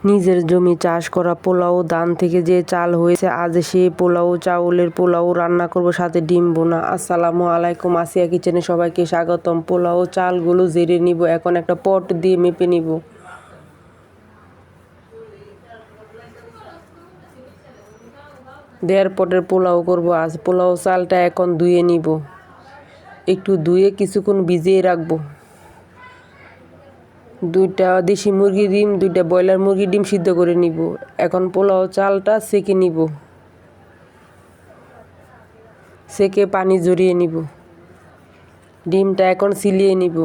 নিজের জমি চাষ করা পোলাও ধান থেকে যে চাল হয়েছে, আজ সেই চাউলের পোলাও রান্না করব, সাথে ডিম বোনা। আসসালামু আলাইকুম, আসিয়া কিচেনে সবাইকে স্বাগতম। পোলাও চালগুলো জেরে নিব, এখন একটা পট দিয়ে মেপে নিব। দেড় পটের পোলাও করব আজ। পোলাও চালটা এখন ধুয়ে নিব, একটু ধুয়ে কিছুক্ষণ ভিজিয়ে রাখবো। 2টা দেশি মুরগির ডিম, 2টা ব্রয়লার মুরগির ডিম সিদ্ধ করে নিব। এখন পোলাও চালটা সেকে নিব, সেকে পানি ঝরিয়ে নিব। ডিমটা এখন ছিলিয়ে নিব।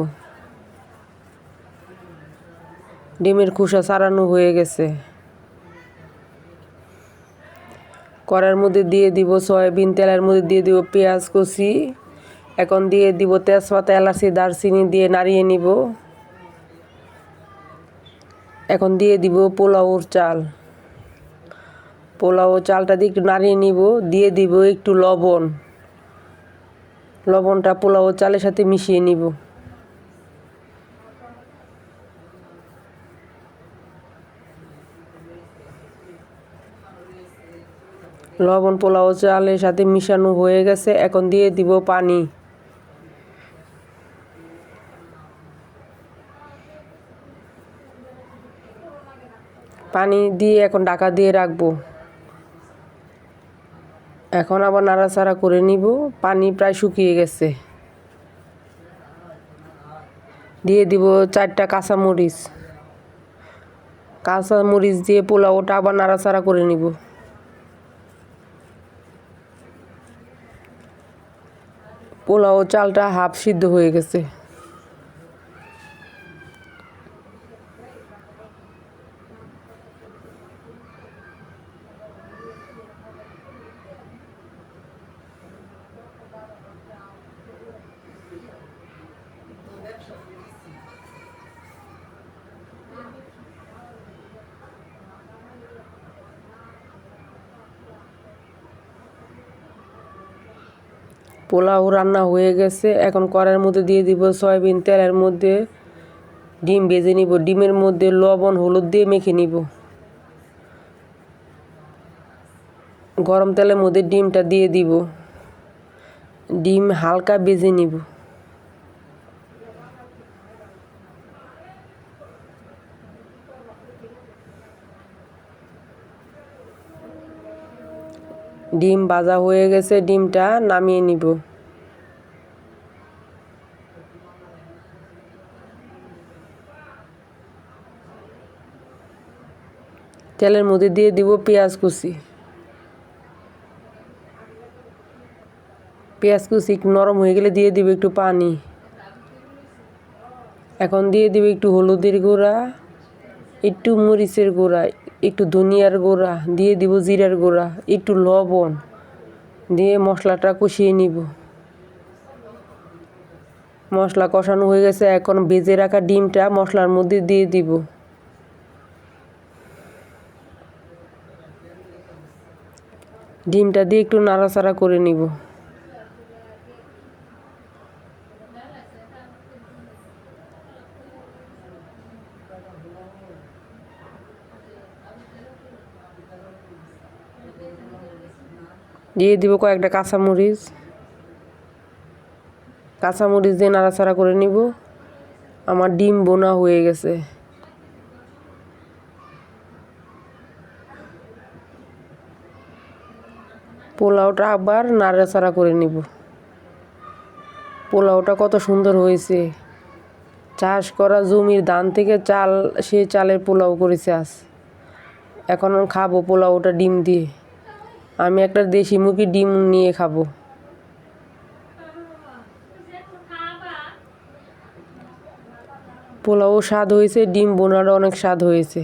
ডিমের খোসা ছাড়ানো হয়ে গেছে। কড়াইয়ের মধ্যে দিয়ে দিব সয়াবিন তেলের মধ্যে দিয়ে দিব পেঁয়াজ কুচি। এখন দিয়ে দিব তেজপাতা, এলাচি, দারচিনি দিয়ে নাড়িয়ে নিব। এখন দিয়ে দিব পোলাওর চাল। পোলাও চালটা দিয়ে একটু নাড়িয়ে নিব। দিয়ে দিব একটু লবণ। লবণটা পোলাও চালের সাথে মিশিয়ে নিব। লবণ পোলাও চালের সাথে মিশানো হয়ে গেছে। এখন দিয়ে দিব পানি। পানি দিয়ে এখন ঢাকা দিয়ে রাখবো। এখন আবার নাড়াচাড়া করে নিব। পানি প্রায় শুকিয়ে গেছে। দিয়ে দিব 4টা কাঁচামরিচ। কাঁচামরিচ দিয়ে পোলাওটা আবার নাড়াচাড়া করে নিব। পোলাও চালটা হাফ সিদ্ধ হয়ে গেছে। পোলাও রান্না হয়ে গেছে। এখন কড়াইয়ের মধ্যে দিয়ে দিব সয়াবিন তেলের মধ্যে ডিম ভেজে নিব। ডিমের মধ্যে লবণ হলুদ দিয়ে মেখে নিব। গরম তেলের মধ্যে ডিমটা দিয়ে দিব। ডিম হালকা ভেজে নিব। ডিম ভাজা হয়ে গেছে, ডিমটা নামিয়ে নিব। তেলের মধ্যে দিয়ে দিব পেঁয়াজ কুচি। পেঁয়াজ কুচি একটু নরম হয়ে গেলে দিয়ে দিব একটু পানি। এখন দিয়ে দিব একটু হলুদের গুঁড়া, একটু মরিচের গুঁড়া, একটু ধনিয়ার গুঁড়া, দিয়ে দিব জিরার গুঁড়া, একটু লবণ দিয়ে মশলাটা কষিয়ে নিব। মশলা কষানো হয়ে গেছে। এখন ভেজে রাখা ডিমটা মশলার মধ্যে দিয়ে দিব। ডিমটা দিয়ে একটু নাড়াচাড়া করে নিব। দিয়ে দিব কয়েকটা কাঁচামরিচ। কাঁচামরিচ দিয়ে নাড়াচাড়া করে নিব। আমার ডিম বোনা হয়ে গেছে। পোলাওটা আবার নাড়াচাড়া করে নিব। পোলাওটা কত সুন্দর হয়েছে। চাষ করা জমির ধান থেকে চাল, সেই চালের পোলাও করেছে আজ। এখন খাবো পোলাওটা ডিম দিয়ে। আমি একটা দেশি মুরগির ডিম নিয়ে খাবো। পোলাও স্বাদ হয়েছে, ডিম বোনারও অনেক স্বাদ হয়েছে।